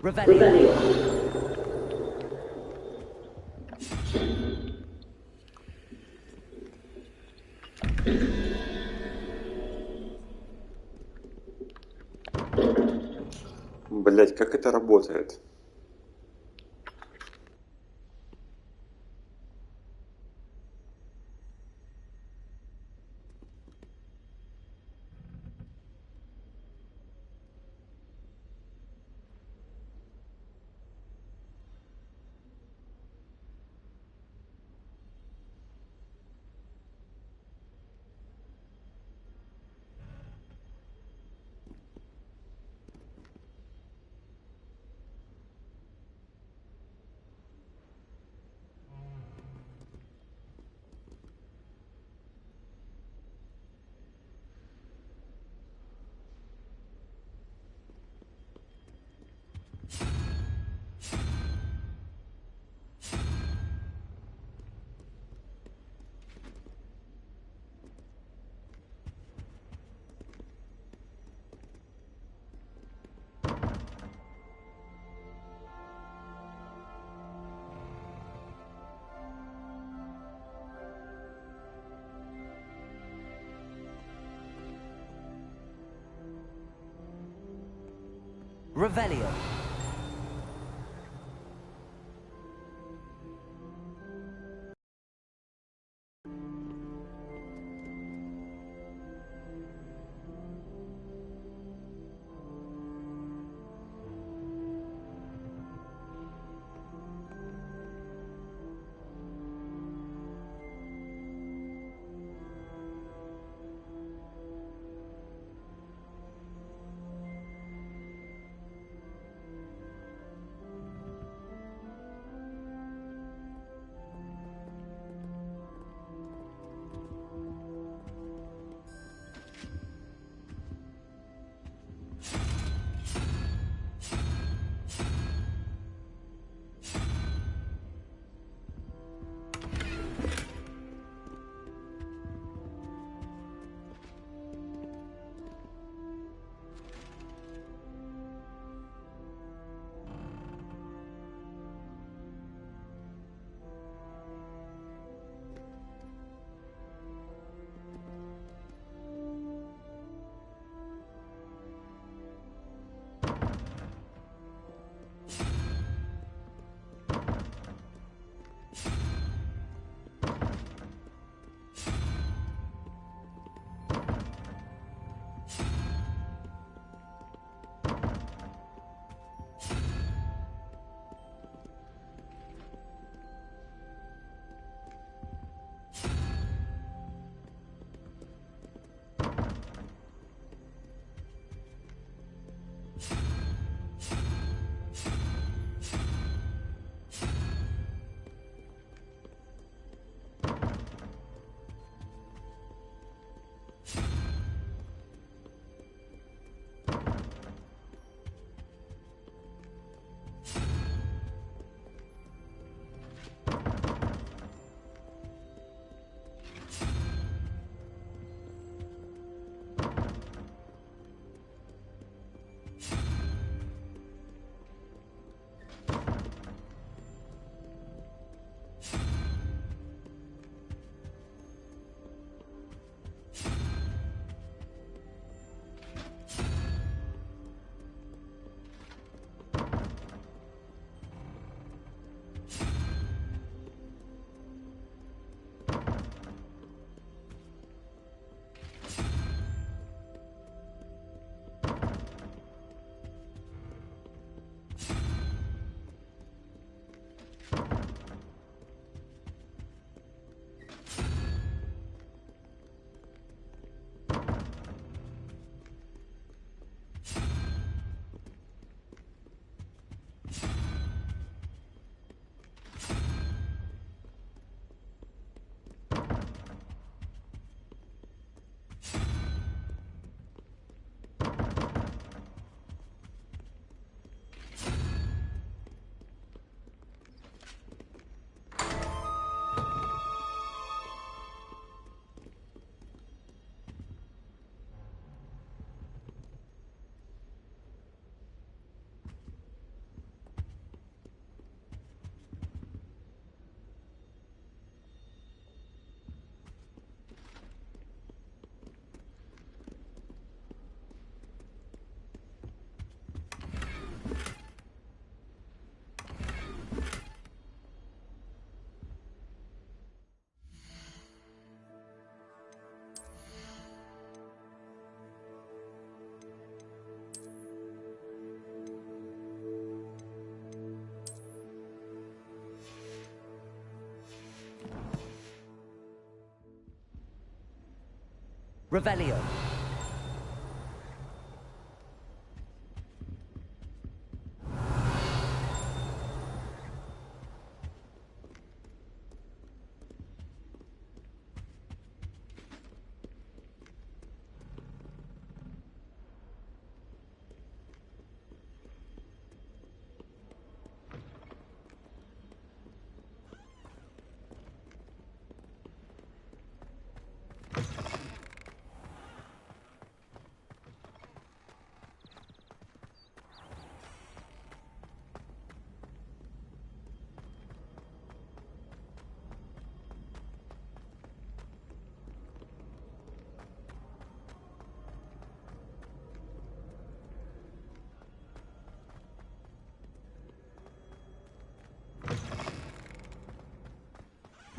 Revelio. Блять, как это работает? Revelio. Revelio.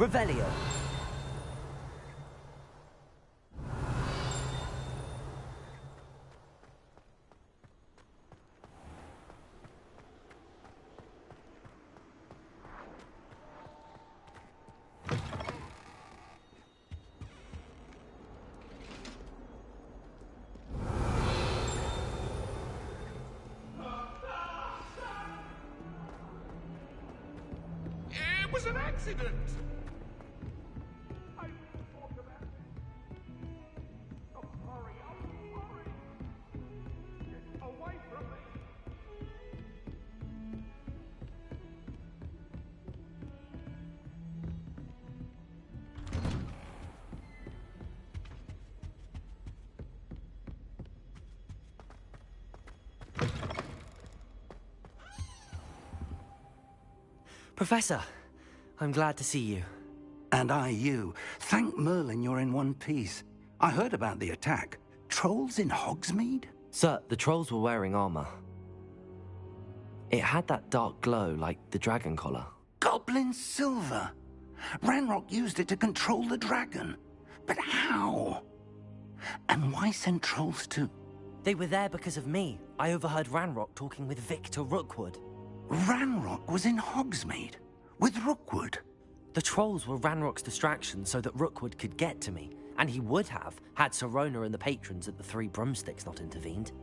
Revelio. It was an accident! Professor, I'm glad to see you. And I you. Thank Merlin you're in one piece. I heard about the attack. Trolls in Hogsmeade? Sir, the trolls were wearing armor. It had that dark glow like the dragon collar. Goblin silver. Ranrock used it to control the dragon. But how? And why send trolls to... They were there because of me. I overheard Ranrock talking with Victor Rookwood. Ranrock was in Hogsmeade? With Rookwood? The trolls were Ranrock's distraction so that Rookwood could get to me. And he would have, had Sirona and the patrons at the Three Broomsticks not intervened.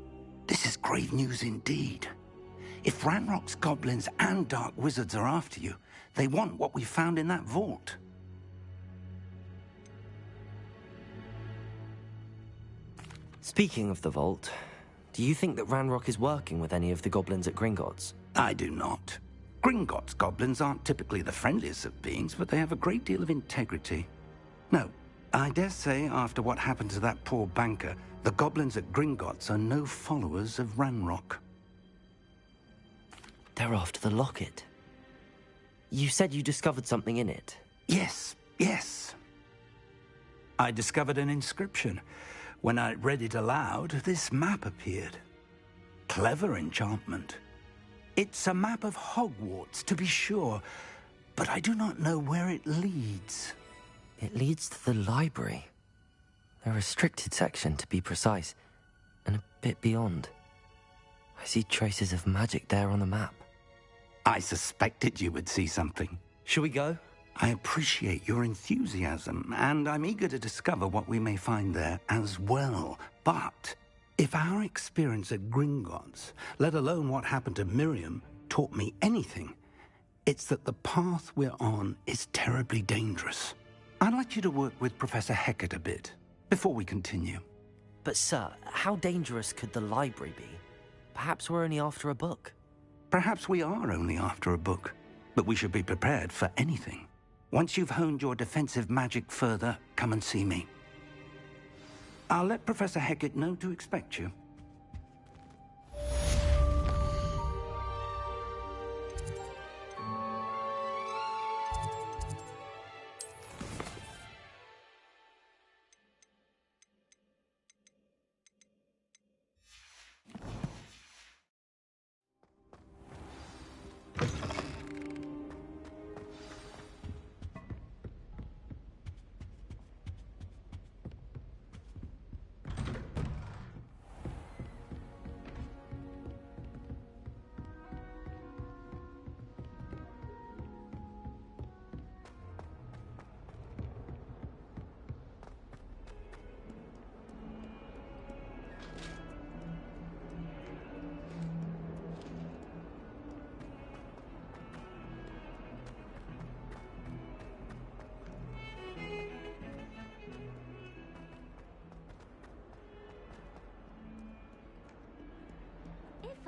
This is grave news indeed. If Ranrock's goblins and dark wizards are after you, they want what we found in that vault. Speaking of the vault, do you think that Ranrock is working with any of the goblins at Gringotts? I do not. Gringotts goblins aren't typically the friendliest of beings, but they have a great deal of integrity. No, I dare say after what happened to that poor banker, the goblins at Gringotts are no followers of Ranrock. They're after the locket. You said you discovered something in it. Yes. I discovered an inscription. When I read it aloud, this map appeared. Clever enchantment. It's a map of Hogwarts, to be sure, but I do not know where it leads. It leads to the library. A restricted section, to be precise, and a bit beyond. I see traces of magic there on the map. I suspected you would see something. Shall we go? I appreciate your enthusiasm, and I'm eager to discover what we may find there as well. But if our experience at Gringotts, let alone what happened to Miriam, taught me anything, it's that the path we're on is terribly dangerous. I'd like you to work with Professor Hecat a bit before we continue. But sir, how dangerous could the library be? Perhaps we're only after a book. Perhaps we are only after a book, but we should be prepared for anything. Once you've honed your defensive magic further, come and see me. I'll let Professor Hecat know to expect you.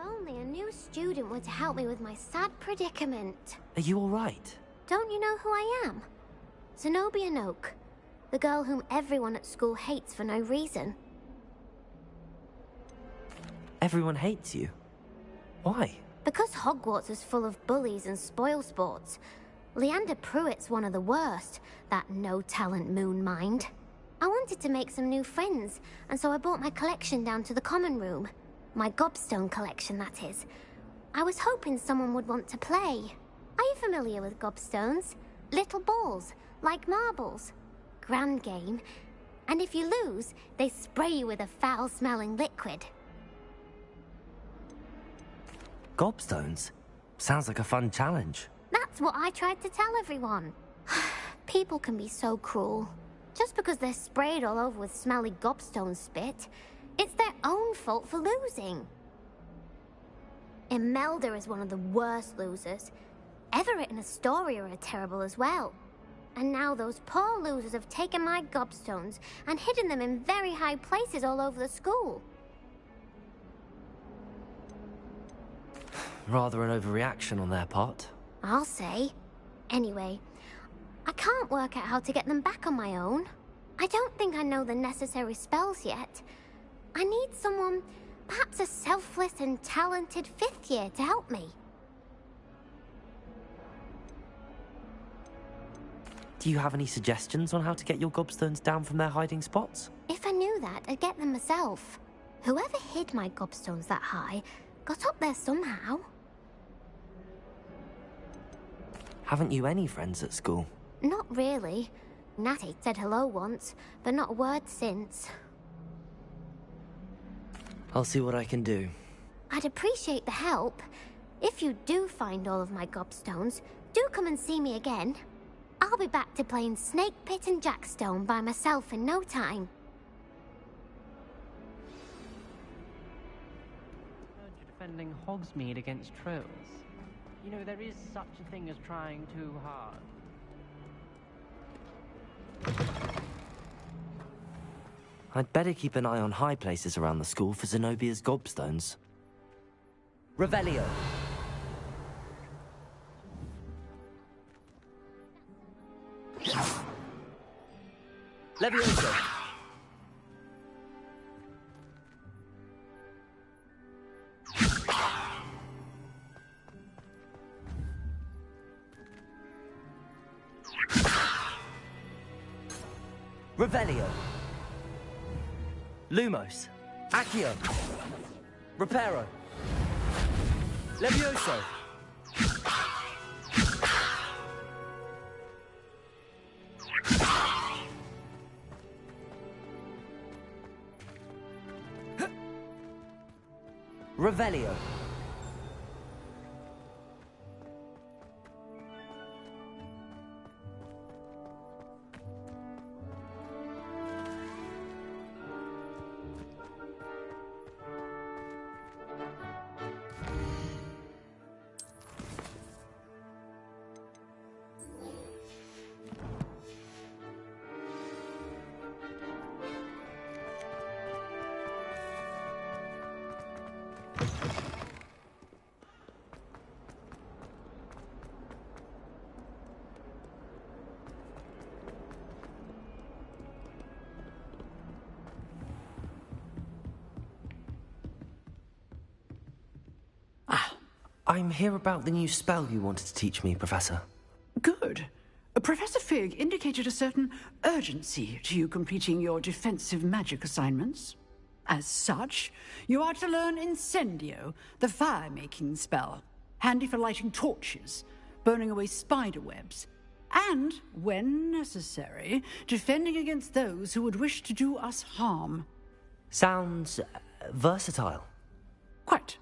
only a new student were to help me with my sad predicament. Are you all right? Don't you know who I am? Zenobia Noak, the girl whom everyone at school hates for no reason. Everyone hates you. Why? Because Hogwarts is full of bullies and spoilsports. Leander Pruitt's one of the worst, that no-talent moon mind. I wanted to make some new friends, and so I brought my collection down to the common room. My gobstone collection, that is. I was hoping someone would want to play. Are you familiar with gobstones? Little balls, like marbles. Grand game. And if you lose, they spray you with a foul-smelling liquid. Gobstones? Sounds like a fun challenge. That's what I tried to tell everyone. People can be so cruel. Just because they're sprayed all over with smelly gobstone spit, it's their own fault for losing. Imelda is one of the worst losers. Everett and Astoria are terrible as well. And now those poor losers have taken my gobstones and hidden them in very high places all over the school. Rather an overreaction on their part. I'll say. Anyway, I can't work out how to get them back on my own. I don't think I know the necessary spells yet. I need someone, perhaps a selfless and talented fifth year to help me. Do you have any suggestions on how to get your gobstones down from their hiding spots? If I knew that, I'd get them myself. Whoever hid my gobstones that high got up there somehow. Haven't you any friends at school? Not really. Natty said hello once, but not a word since. I'll see what I can do. I'd appreciate the help. If you do find all of my gobstones, do come and see me again. I'll be back to playing Snake Pit and Jackstone by myself in no time. Defending Hogsmeade against trolls. You know, there is such a thing as trying too hard. I'd better keep an eye on high places around the school for Zenobia's gobstones. Revelio. Levioso. Revelio. Lumos. Accio. Reparo. Levioso. Revelio. I'm here about the new spell you wanted to teach me, Professor. Good. Professor Fig indicated a certain urgency to you completing your defensive magic assignments. As such, you are to learn Incendio, the fire-making spell, handy for lighting torches, burning away spider webs, and, when necessary, defending against those who would wish to do us harm. Sounds versatile. Quite.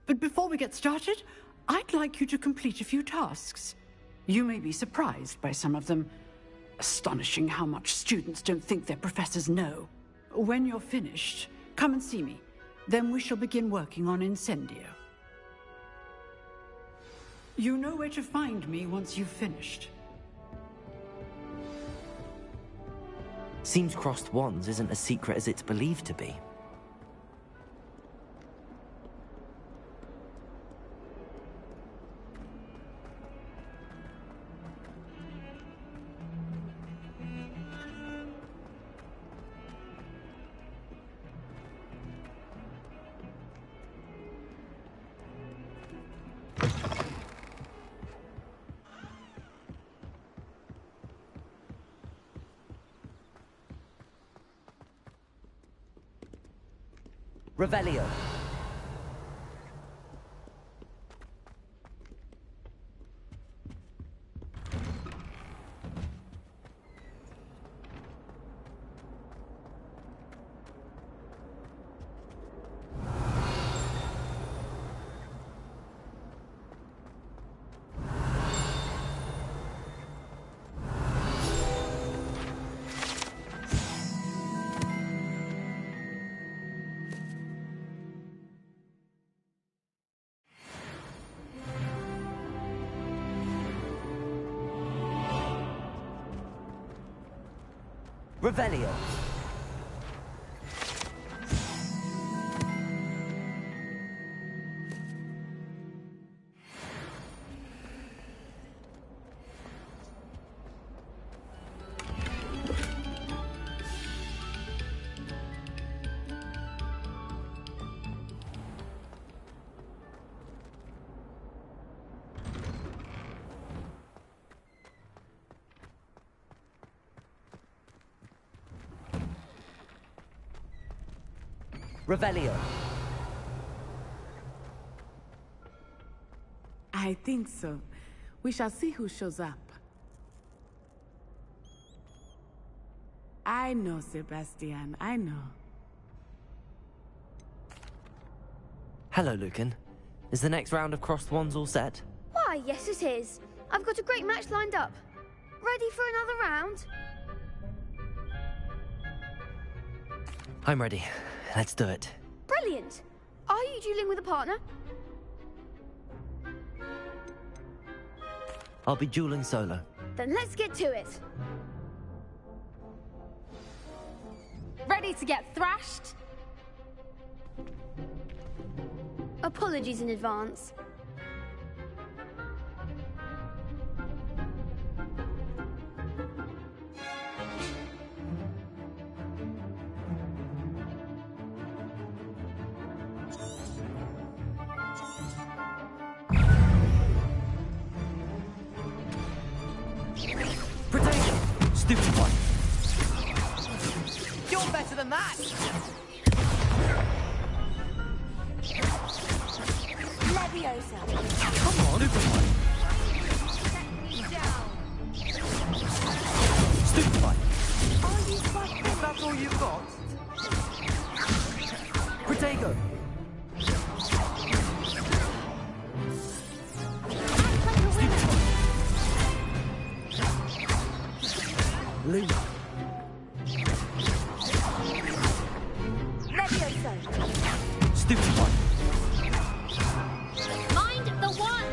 But before we get started, I'd like you to complete a few tasks. You may be surprised by some of them. Astonishing how much students don't think their professors know. When you're finished, come and see me. Then we shall begin working on Incendio. You know where to find me once you've finished. Seems crossed wands isn't as secret as it's believed to be. Revelio. Revelio. Revelio. I think so. We shall see who shows up. I know, Sebastian, I know. Hello, Lucan. Is the next round of Crossed Wands all set? Why, yes it is. I've got a great match lined up. Ready for another round? I'm ready. Let's do it. Brilliant. Are you dueling with a partner? I'll be dueling solo. Then let's get to it. Ready to get thrashed? Apologies in advance. Stupid one. You're better than that! Leviosa. Come on, stupid one. Stupid one. Are you fucking? That's all you've got? Protego. Luna. Leviosa. Stupid one. Mind the one.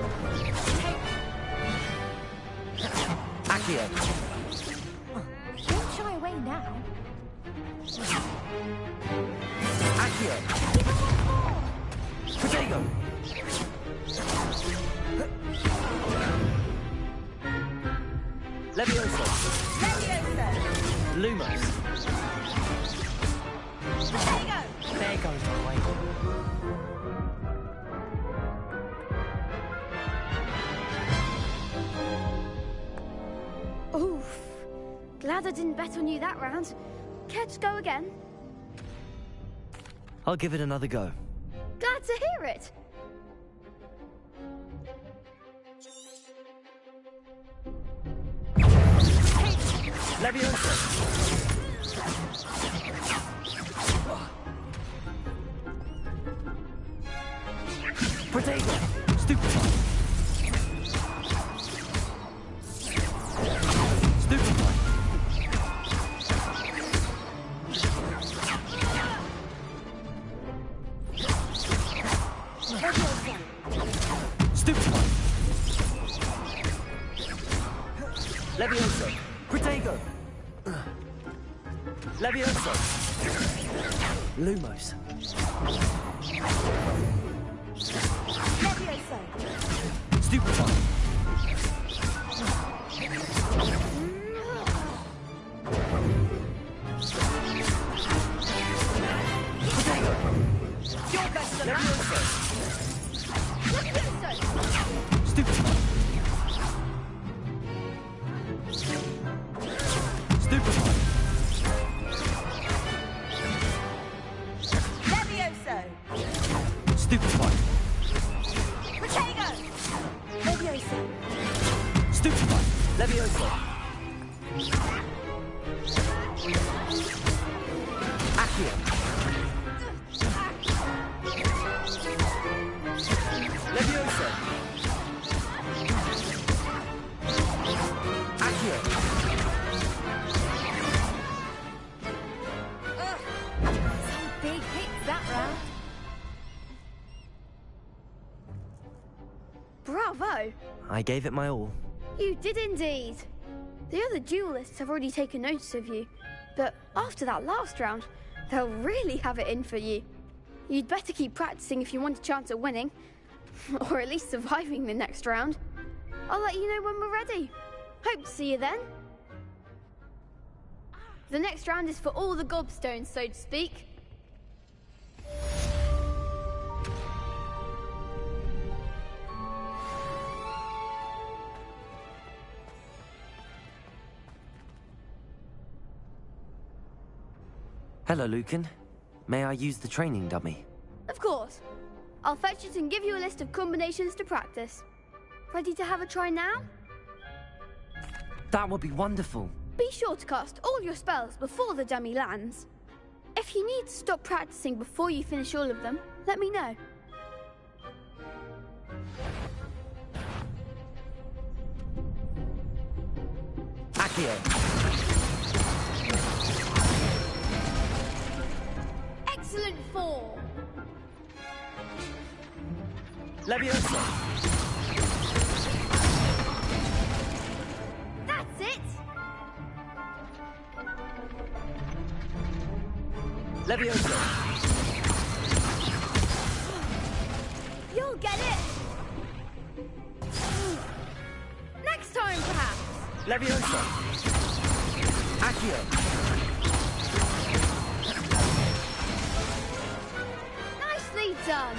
Accio. Don't shy away now. Accio. Protego. Leviosa. Lumos. There goes my way. Oof. Glad I didn't bet on you that round. Care to go again? I'll give it another go. Glad to hear it. Leviosa. Protego. Stupid one. Stupid one. Stupid one. Leviosa. Protego. Leviosa. Lumos. Leviosa. Stupid one. You're better than that! Leviosa. Leviosa. Stupid one. Stupid one. Leviosa. Stupefy. Protego! Leviosa. Stupefy. Leviosa. Accio. Leviosa. Accio. Some big hits that round. Bravo! I gave it my all. You did indeed. The other duelists have already taken notice of you, but after that last round, they'll really have it in for you. You'd better keep practicing if you want a chance at winning, or at least surviving the next round. I'll let you know when we're ready. Hope to see you then. The next round is for all the gobstones, so to speak. Hello, Lucan. May I use the training dummy? Of course. I'll fetch it and give you a list of combinations to practice. Ready to have a try now? That would be wonderful. Be sure to cast all your spells before the dummy lands. If you need to stop practicing before you finish all of them, let me know. Accio. Excellent form. Leviosa. That's it. Leviosa. You'll get it. Next time, perhaps. Leviosa. Accio. Nicely done.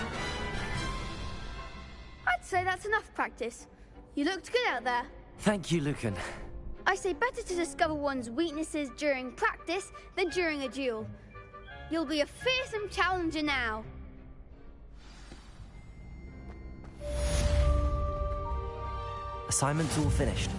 I'd say that's enough practice. You looked good out there. Thank you, Lucan. I say better to discover one's weaknesses during practice than during a duel. You'll be a fearsome challenger now. Assignment's all finished.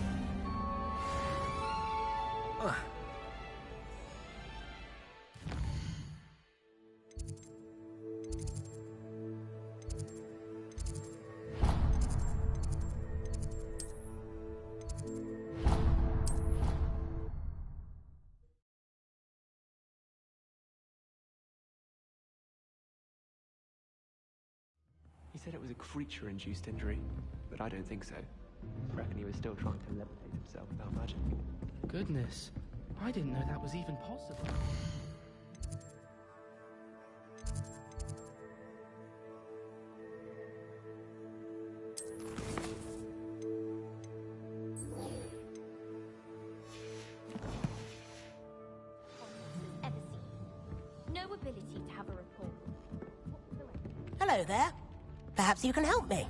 He said it was a creature-induced injury, but I don't think so. I reckon he was still trying to levitate himself without magic. Goodness, I didn't know that was even possible. No ability to have a rapport. Hello there. Perhaps you can help me.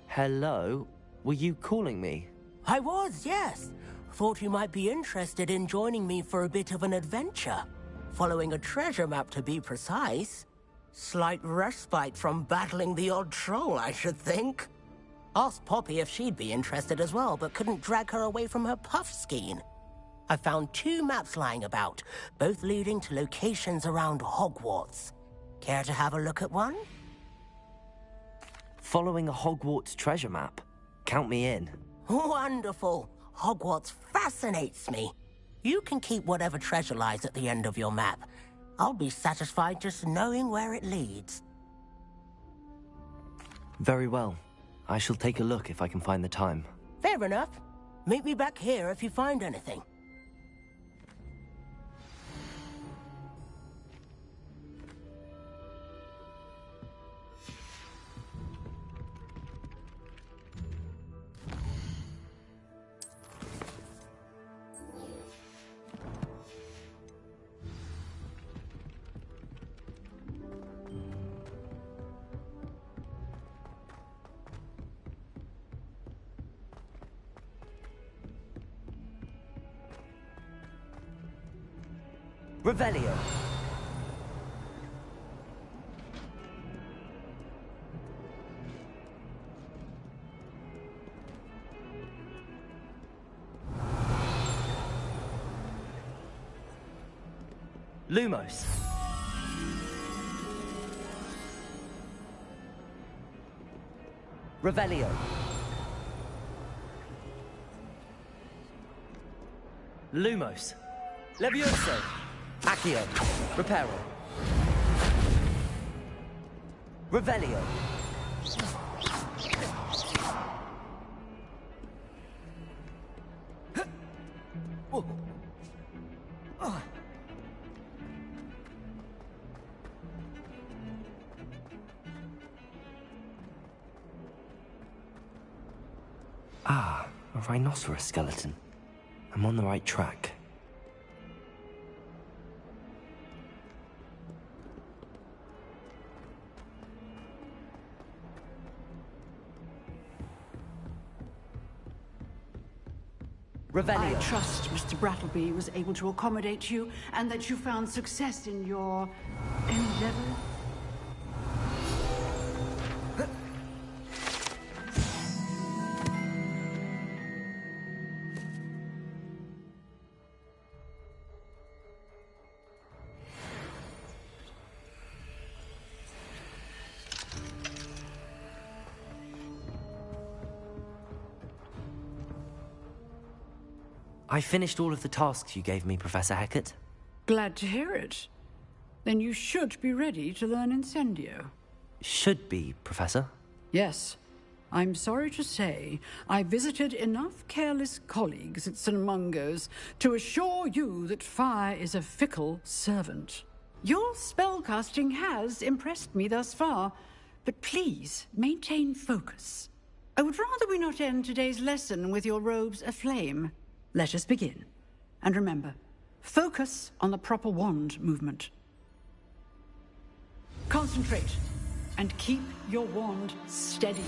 Hello? Were you calling me? I was, yes. Thought you might be interested in joining me for a bit of an adventure. Following a treasure map, to be precise. Slight respite from battling the odd troll, I should think. Asked Poppy if she'd be interested as well, but couldn't drag her away from her puff skein. I found 2 maps lying about, both leading to locations around Hogwarts. Care to have a look at one? Following a Hogwarts treasure map? Count me in. Wonderful. Hogwarts fascinates me. You can keep whatever treasure lies at the end of your map. I'll be satisfied just knowing where it leads. Very well. I shall take a look if I can find the time. Fair enough. Meet me back here if you find anything. Revelio. Lumos. Revelio. Lumos. Levioso. Accio. Reparo. Revelio. Ah, a rhinoceros skeleton. I'm on the right track. I trust Mr. Brattleby was able to accommodate you and that you found success in your endeavor. I finished all of the tasks you gave me, Professor Hecat. Glad to hear it. Then you should be ready to learn Incendio. Should be, Professor. Yes. I'm sorry to say, I visited enough careless colleagues at St. Mungo's to assure you that fire is a fickle servant. Your spellcasting has impressed me thus far, but please maintain focus. I would rather we not end today's lesson with your robes aflame. Let us begin. And remember, focus on the proper wand movement. Concentrate, and keep your wand steady.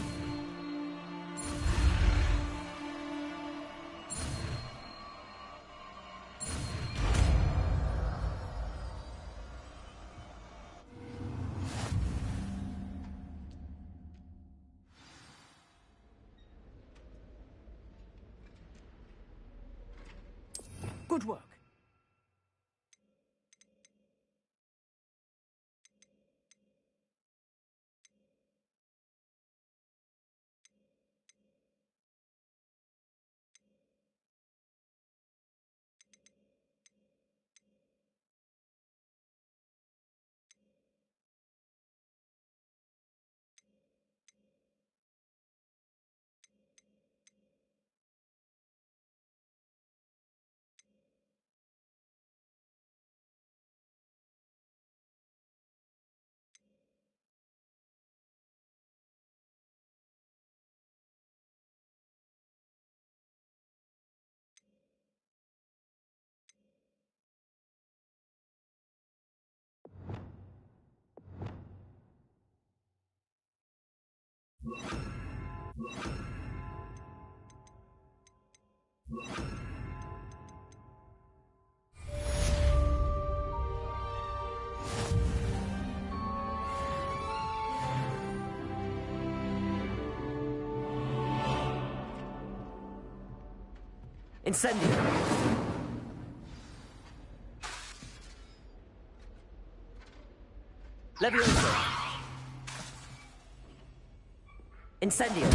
Good work. Incendio. Levioso. Incendio.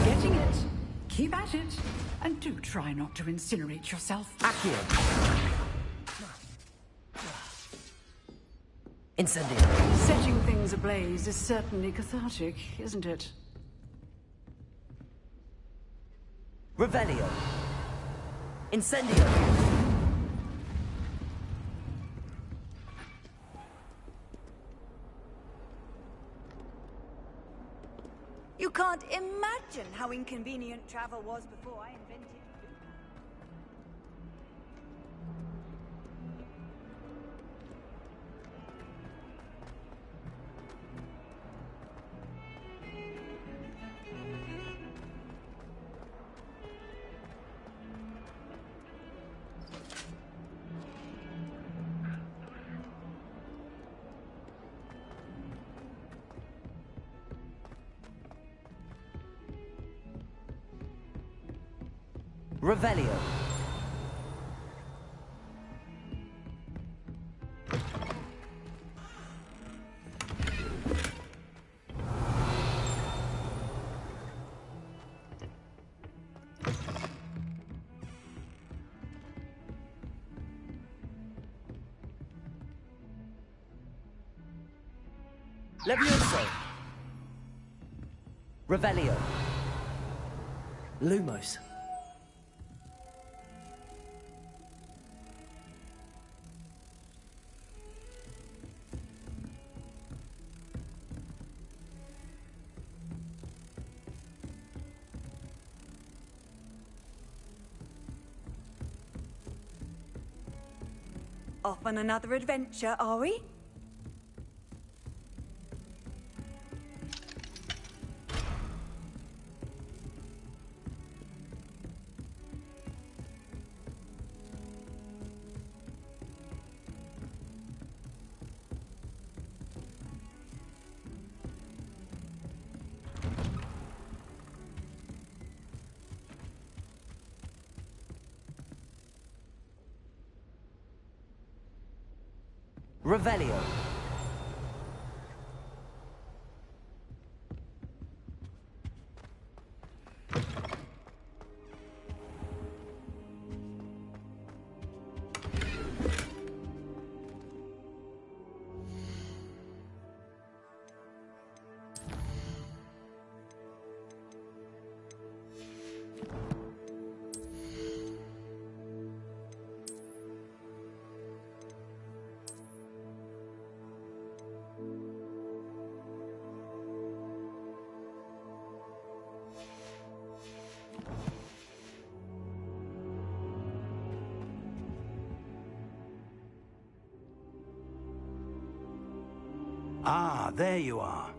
Getting it. Keep at it. And do try not to incinerate yourself. Accio. Incendio. Setting things ablaze is certainly cathartic, isn't it? Revelio. Incendio. You can't imagine how inconvenient travel was before I invented it. Revelio. Levioso! Revelio! Lumos! Off on another adventure, are we? Revelio. Ah, there you are.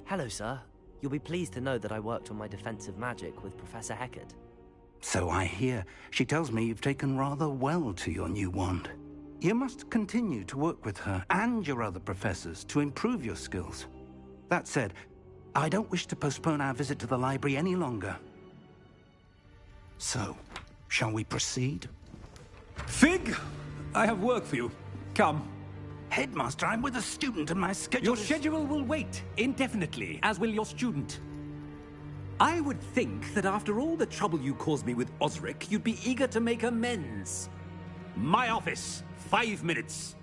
Hello, sir. You'll be pleased to know that I worked on my defensive magic with Professor Heckard. So I hear. She tells me you've taken rather well to your new wand. You must continue to work with her and your other professors to improve your skills. That said, I don't wish to postpone our visit to the library any longer. So, shall we proceed? Fig! I have work for you. Come. Headmaster, I'm with a student and my schedule Your schedule will wait indefinitely, as will your student. I would think that after all the trouble you caused me with Osric, you'd be eager to make amends. My office, 5 minutes.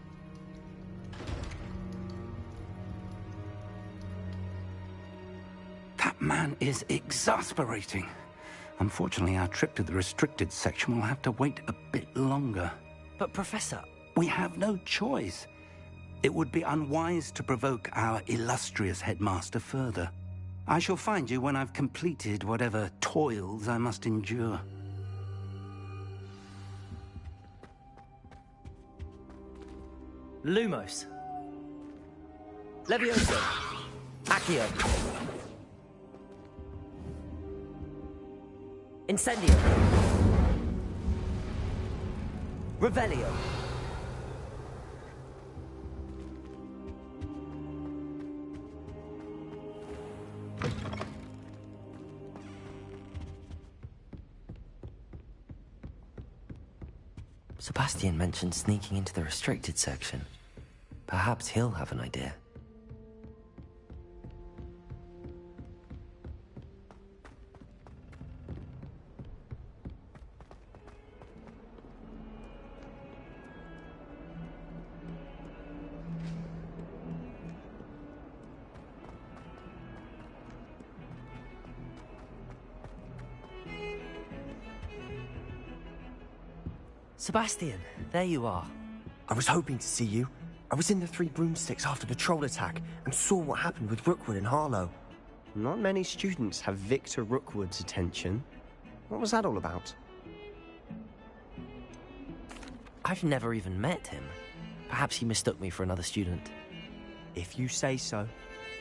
That man is exasperating. Unfortunately, our trip to the restricted section will have to wait a bit longer. But, Professor... We have no choice. It would be unwise to provoke our illustrious headmaster further. I shall find you when I've completed whatever toils I must endure. Lumos. Levioso. Accio. Incendio. Revelio. Sebastian mentioned sneaking into the restricted section. Perhaps he'll have an idea. Sebastian, there you are. I was hoping to see you. I was in the Three Broomsticks after the troll attack and saw what happened with Rookwood and Harlow. Not many students have Victor Rookwood's attention. What was that all about? I've never even met him. Perhaps he mistook me for another student. If you say so.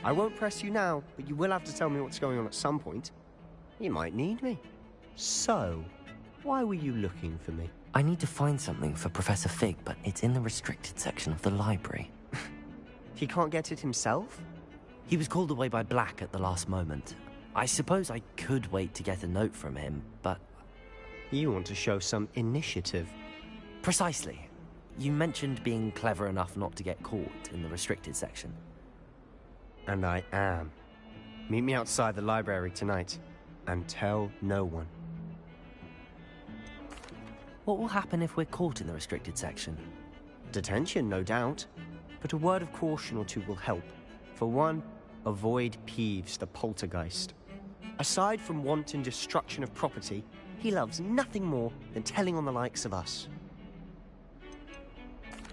I won't press you now, but you will have to tell me what's going on at some point. You might need me. So, why were you looking for me? I need to find something for Professor Fig, but it's in the restricted section of the library. He can't get it himself? He was called away by Black at the last moment. I suppose I could wait to get a note from him, but... You want to show some initiative. Precisely. You mentioned being clever enough not to get caught in the restricted section. And I am. Meet me outside the library tonight, and tell no one. What will happen if we're caught in the restricted section? Detention, no doubt. But a word of caution or two will help. For one, avoid Peeves, the poltergeist. Aside from wanton destruction of property, he loves nothing more than telling on the likes of us.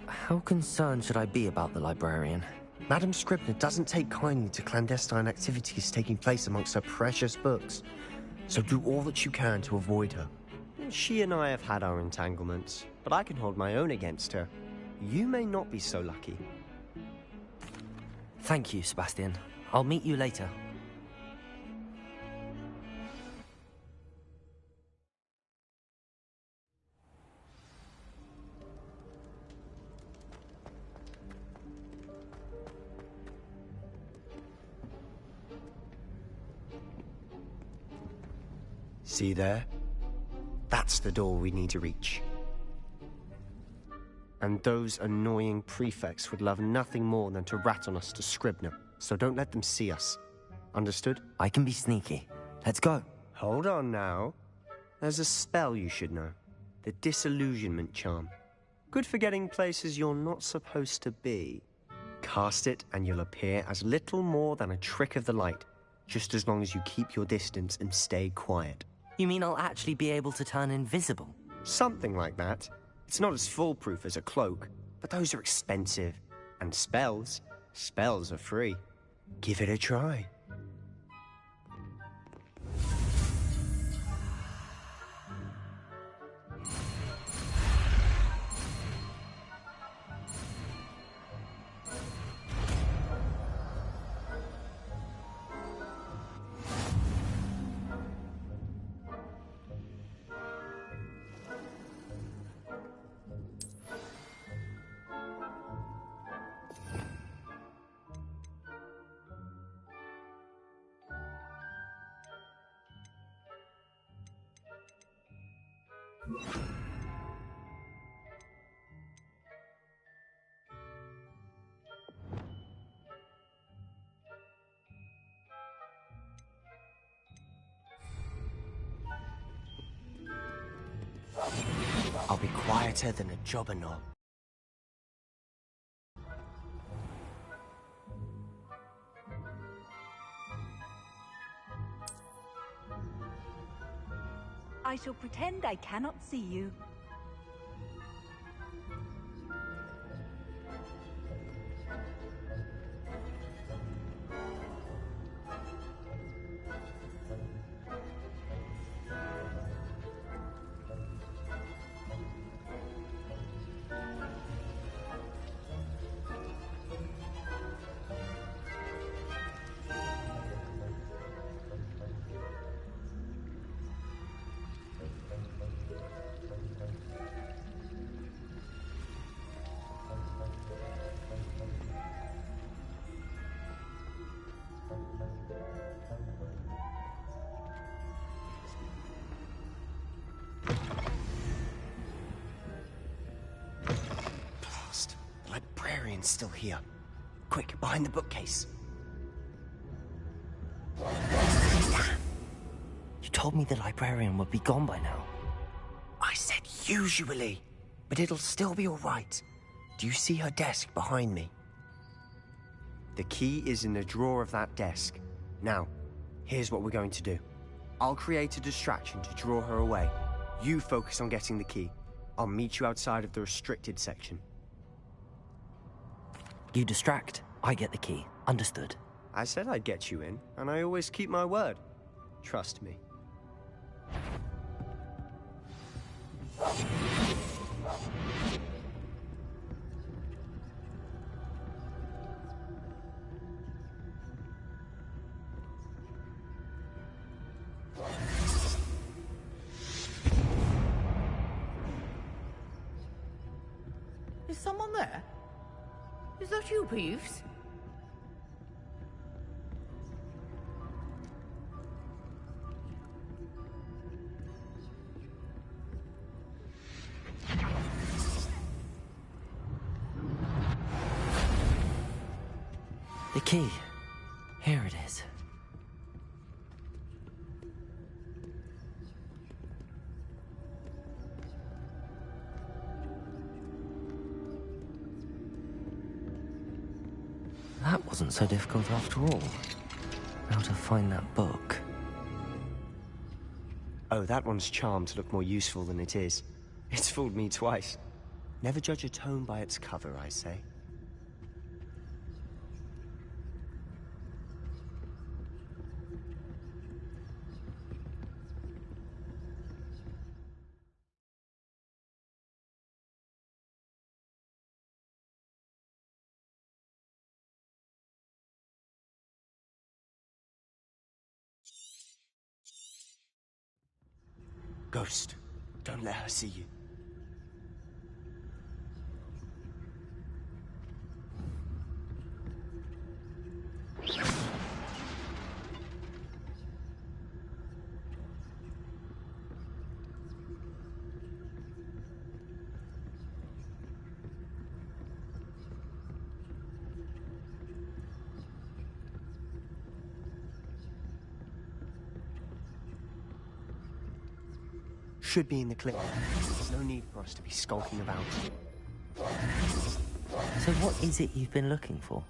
How concerned should I be about the librarian? Madam Scribner doesn't take kindly to clandestine activities taking place amongst her precious books, so do all that you can to avoid her. She and I have had our entanglements, but I can hold my own against her. You may not be so lucky. Thank you, Sebastian. I'll meet you later. See there? That's the door we need to reach. And those annoying prefects would love nothing more than to rat on us to Scribner, so don't let them see us. Understood? I can be sneaky. Let's go. Hold on now. There's a spell you should know. The Disillusionment Charm. Good for getting places you're not supposed to be. Cast it and you'll appear as little more than a trick of the light, just as long as you keep your distance and stay quiet. You mean I'll actually be able to turn invisible? Something like that. It's not as foolproof as a cloak, but those are expensive. And spells are free. Give it a try. I'll be quieter than a jobberknoll. I shall pretend I cannot see you. Librarian's still here. Quick, behind the bookcase. You told me the librarian would be gone by now. I said usually, but it'll still be all right. Do you see her desk behind me? The key is in the drawer of that desk. Now, here's what we're going to do. I'll create a distraction to draw her away. You focus on getting the key. I'll meet you outside of the restricted section. You distract, I get the key. Understood. I said I'd get you in, and I always keep my word. Trust me. Is someone there? Is that you, Peeves? The key. Here it is. That wasn't so difficult after all. How to find that book. Oh, that one's charmed to look more useful than it is. It's fooled me twice. Never judge a tome by its cover, I say. Ghost, don't let her see you. Should be in the clip. There's no need for us to be skulking about. So what is it you've been looking for?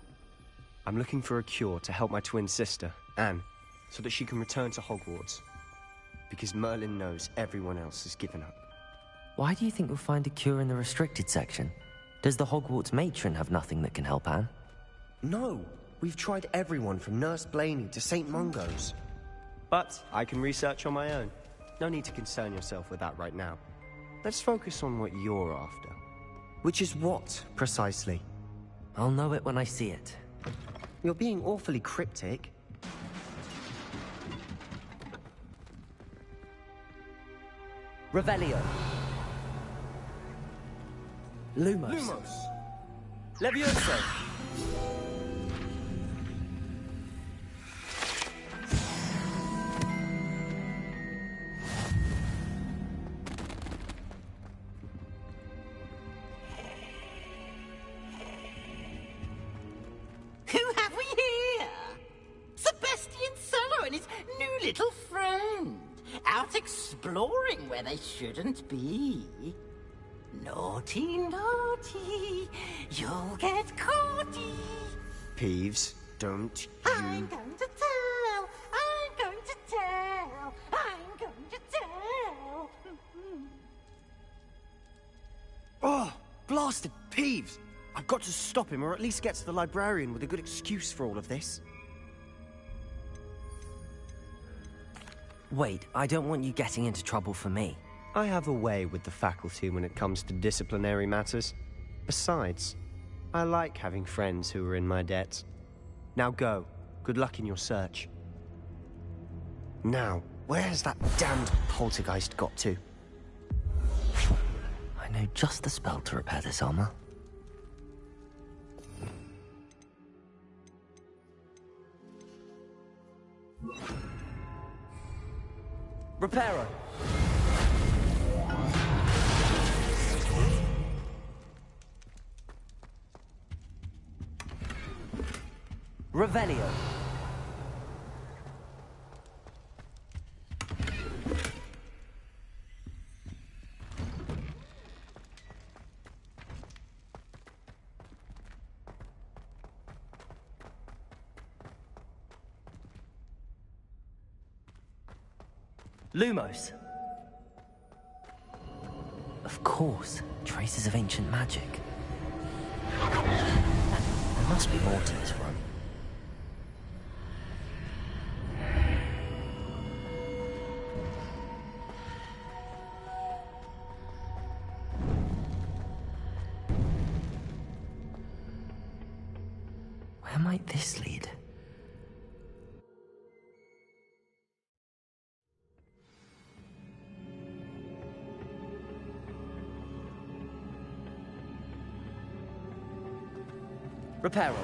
I'm looking for a cure to help my twin sister, Anne, so that she can return to Hogwarts. Because Merlin knows everyone else has given up. Why do you think you'll find a cure in the restricted section? Does the Hogwarts matron have nothing that can help Anne? No, we've tried everyone from Nurse Blaney to St. Mungo's. But I can research on my own. No need to concern yourself with that right now. Let's focus on what you're after. Which is what, precisely? I'll know it when I see it. You're being awfully cryptic. Revelio. Lumos. Levioso. Who have we here? Sebastian Solo and his new little friend. Out exploring where they shouldn't be. Naughty, naughty, you'll get caughty. Peeves, don't I'm going to tell, I'm going to tell, I'm going to tell. Oh, blasted Peeves! I've got to stop him, or at least get to the librarian with a good excuse for all of this. Wait, I don't want you getting into trouble for me. I have a way with the faculty when it comes to disciplinary matters. Besides, I like having friends who are in my debt. Now go. Good luck in your search. Now, where's that damned poltergeist got to? I know just the spell to repair this armor. Reparo. Revelio. Lumos. Of course, traces of ancient magic. There must be more to this run. Where might this lead? Reparo.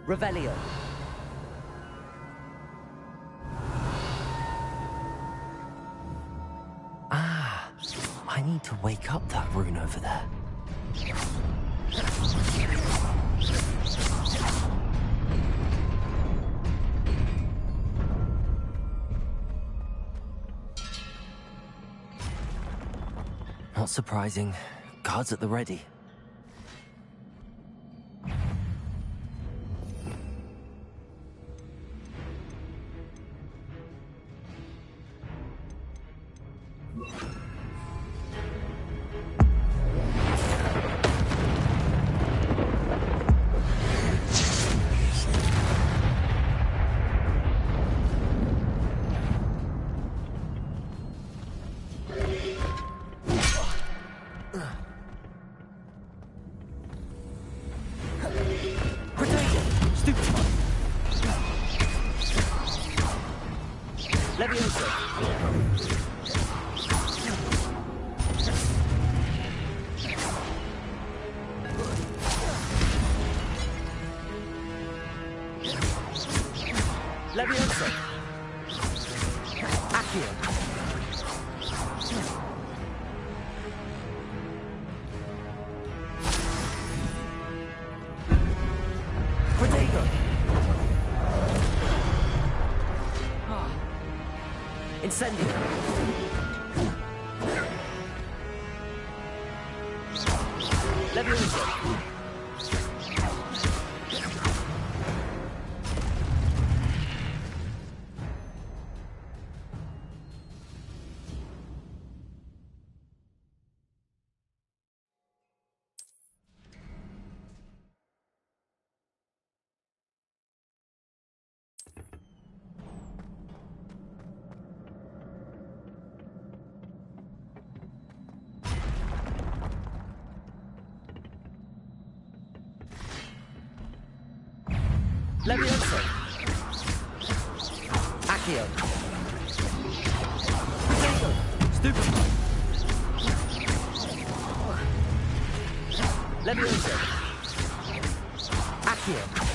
Revelio. Ah, I need to wake up that rune over there. Not surprising. Guards at the ready. Incendio. Levioso. Levioso. Accio. Stupid. Levioso. Accio.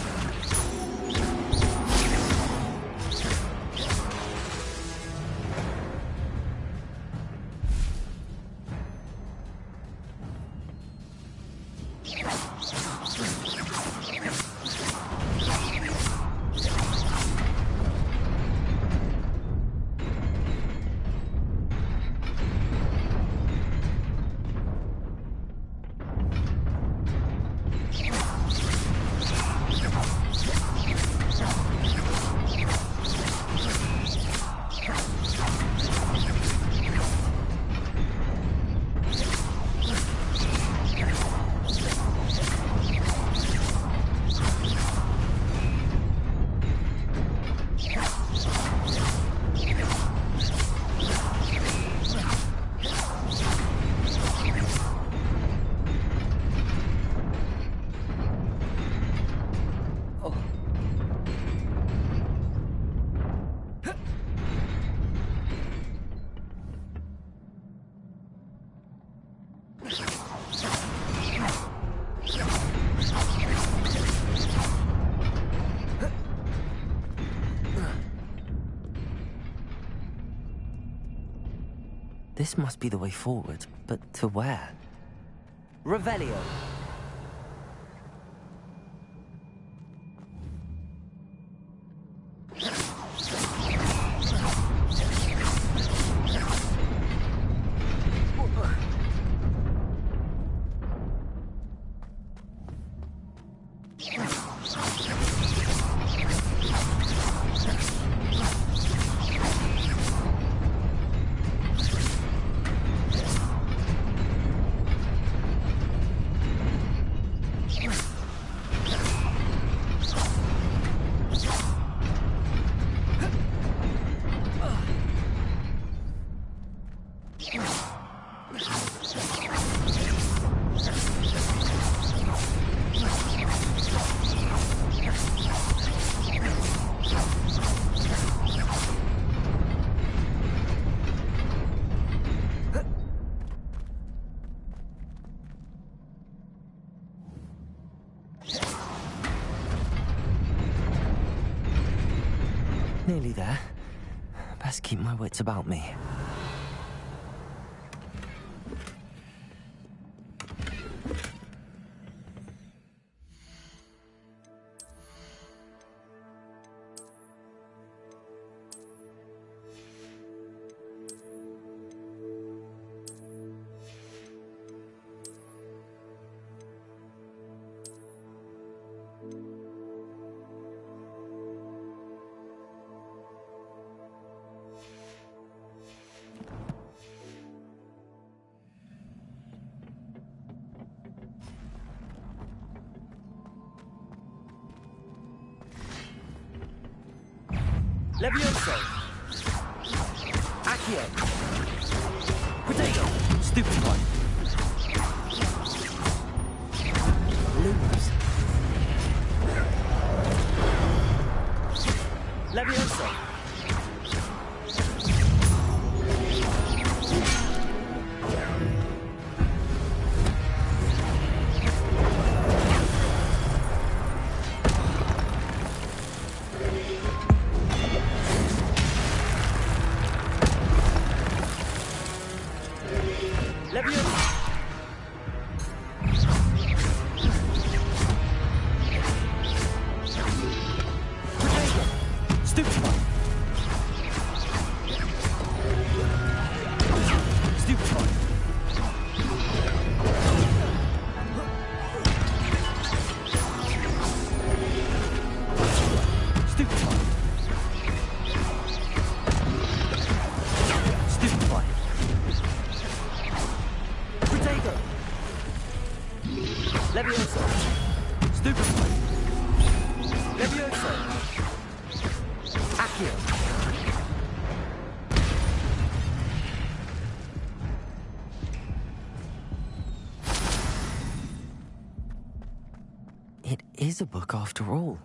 This must be the way forward, but to where? Revelio. Nearly there. Best keep my wits about me. Levioso! Accio! Potato! Stupid one! Lose. Levioso! Levioso! Stupefy! Levioso! Accio! It is a book after all.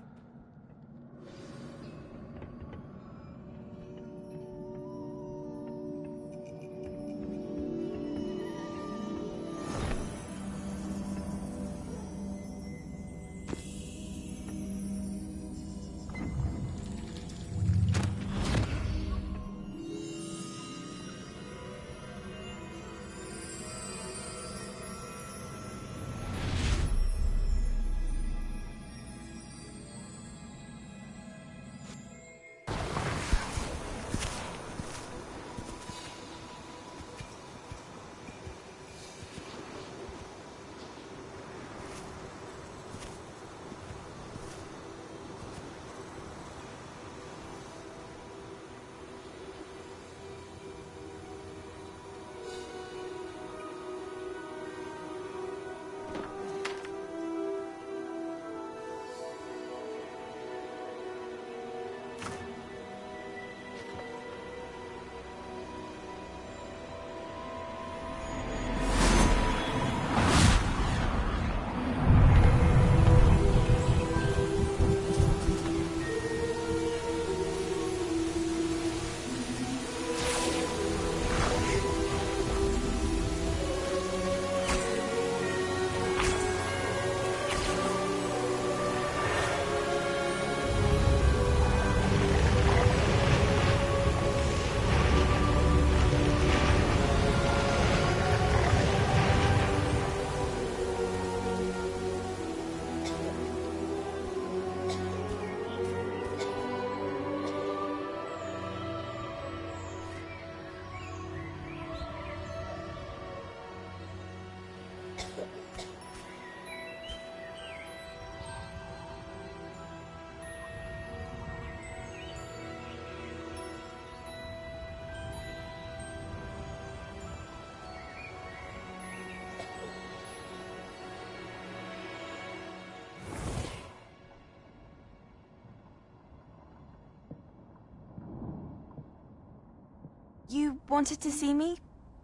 You wanted to see me?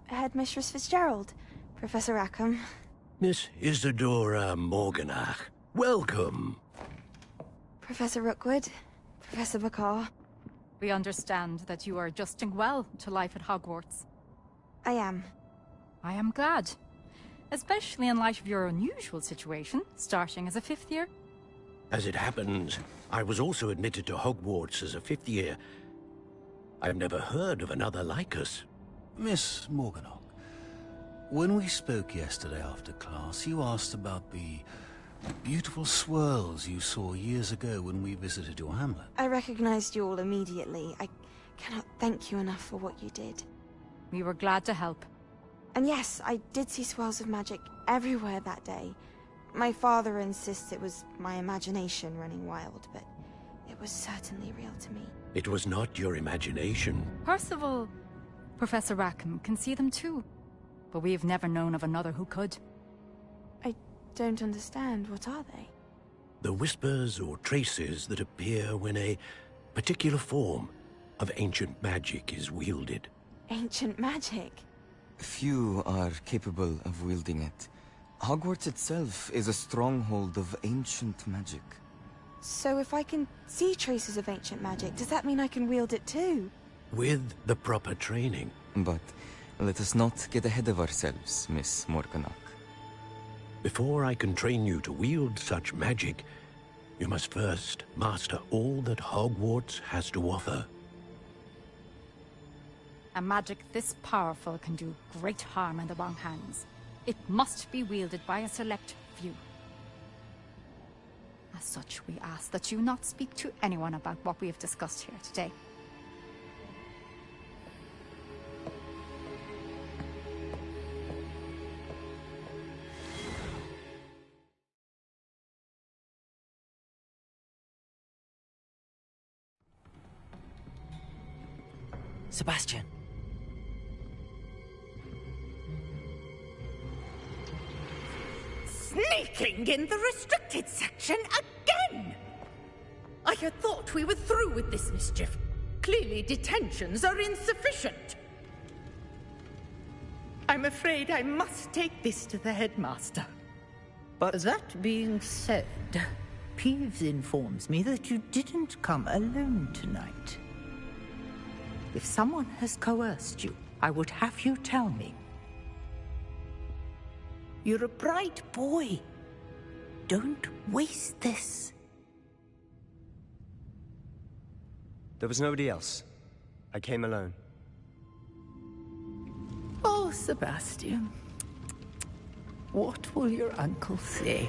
Headmistress Fitzgerald, Professor Rackham. Miss Isadora Morganach, welcome. Professor Rookwood, Professor Bakar. We understand that you are adjusting well to life at Hogwarts. I am. I am glad. Especially in light of your unusual situation, starting as a 5th year. As it happens, I was also admitted to Hogwarts as a 5th year. I've never heard of another like us. Miss Morganach, when we spoke yesterday after class, you asked about the beautiful swirls you saw years ago when we visited your hamlet. I recognized you all immediately. I cannot thank you enough for what you did. We were glad to help. And yes, I did see swirls of magic everywhere that day. My father insists it was my imagination running wild, but it was certainly real to me. It was not your imagination. Percival, Professor Rackham can see them too. But we have never known of another who could. I don't understand. What are they? The whispers or traces that appear when a particular form, of ancient magic is wielded. Ancient magic? Few are capable of wielding it. Hogwarts itself is a stronghold of ancient magic. So if I can see traces of ancient magic, does that mean I can wield it too? With the proper training. But let us not get ahead of ourselves, Miss Morganach. Before I can train you to wield such magic, you must first master all that Hogwarts has to offer. A magic this powerful can do great harm in the wrong hands. It must be wielded by a select few. As such, we ask that you not speak to anyone about what we have discussed here today. Sebastian. Sneaking in the restricted section again! I had thought we were through with this mischief. Clearly detentions are insufficient. I'm afraid I must take this to the headmaster. But that being said, Peeves informs me that you didn't come alone tonight. If someone has coerced you, I would have you tell me. You're a bright boy. Don't waste this. There was nobody else. I came alone. Oh, Sebastian. What will your uncle say?